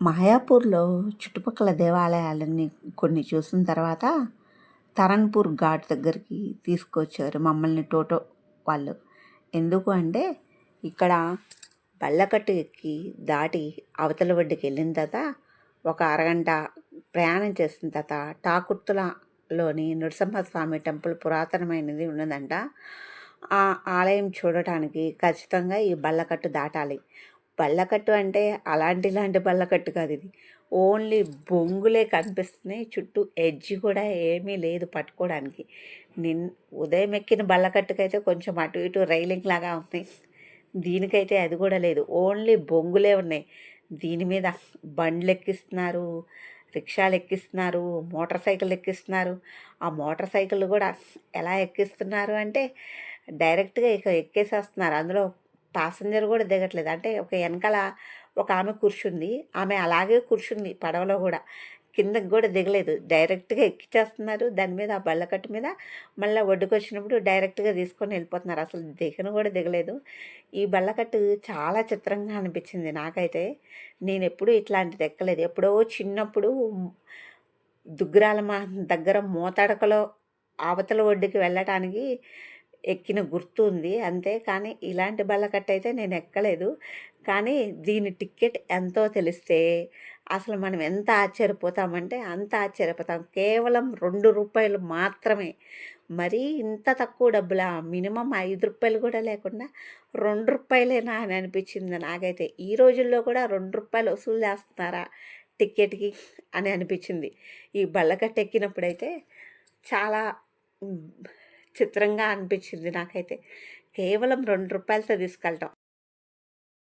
మాయాపూర్లో చుట్టుపక్కల దేవాలయాలన్నీ కొన్ని చూసిన తర్వాత తరణ్పూర్ ఘాట్ దగ్గరికి తీసుకొచ్చారు మమ్మల్ని టోటో వాళ్ళు. ఎందుకు అంటే ఇక్కడ బళ్ళకట్టు ఎక్కి దాటి అవతల ఒడ్డుకి వెళ్ళిన తర్వాత ఒక అరగంట ప్రయాణం చేసిన తర్వాత టాకుర్తులలోని నృసింహస్వామి టెంపుల్ పురాతనమైనది ఉన్నదంట. ఆ ఆలయం చూడటానికి ఖచ్చితంగా ఈ బళ్ళకట్టు దాటాలి. బళ్ళకట్టు అంటే ఇలాంటి బళ్ళకట్టు కాదు, ఇది ఓన్లీ బొంగులే కనిపిస్తున్నాయి. చుట్టూ ఎడ్జ్ కూడా ఏమీ లేదు పట్టుకోవడానికి. ఉదయం ఎక్కిన బళ్ళకట్టుకైతే కొంచెం అటు ఇటు రైలింగ్ లాగా ఉన్నాయి, దీనికైతే అది కూడా లేదు, ఓన్లీ బొంగులే ఉన్నాయి. దీని మీద బండ్లు ఎక్కిస్తున్నారు, రిక్షాలు ఎక్కిస్తున్నారు, మోటార్ సైకిల్ ఎక్కిస్తున్నారు. ఆ మోటార్ సైకిల్ కూడా ఎలా ఎక్కిస్తున్నారు అంటే డైరెక్ట్గా ఇక ఎక్కేసేస్తున్నారు. అందులో ప్యాసింజర్ కూడా దిగట్లేదు. అంటే ఒక వెనకాల ఒక ఆమె కూర్చుంది, ఆమె అలాగే కూర్చుంది పడవలో కూడా, కిందకి కూడా దిగలేదు, డైరెక్ట్గా ఎక్కిచ్చేస్తున్నారు. దాని మీద ఆ బళ్ళకట్టు మీద మళ్ళీ ఒడ్డుకు వచ్చినప్పుడు డైరెక్ట్గా తీసుకొని వెళ్ళిపోతున్నారు. అసలు దిగను కూడా దిగలేదు. ఈ బళ్ళకట్టు చాలా చిత్రంగా అనిపించింది నాకైతే. నేను ఎప్పుడూ ఇట్లాంటిది ఎక్కలేదు. ఎప్పుడో చిన్నప్పుడు దుగ్గరాల మా దగ్గర మోతడకలో అవతల ఒడ్డుకి వెళ్ళటానికి ఎక్కిన గుర్తు ఉంది అంతే. కానీ ఇలాంటి బళ్ళకట్టు అయితే నేను ఎక్కలేదు. కానీ దీని టికెట్ ఎంతో తెలిస్తే అసలు మనం ఎంత ఆశ్చర్యపోతామంటే అంత ఆశ్చర్యపోతాం. కేవలం ₹2 మాత్రమే. మరీ ఇంత తక్కువ డబ్బులా? మినిమం ₹5 కూడా లేకుండా ₹2 అని అనిపించింది నాకైతే. ఈ రోజుల్లో కూడా ₹2 వసూలు చేస్తున్నారా టికెట్కి అని అనిపించింది. ఈ బళ్ళకట్టు ఎక్కినప్పుడైతే చాలా చిత్రంగా అనిపించింది నాకైతే. కేవలం ₹2తో తీసుకెళ్ళటం.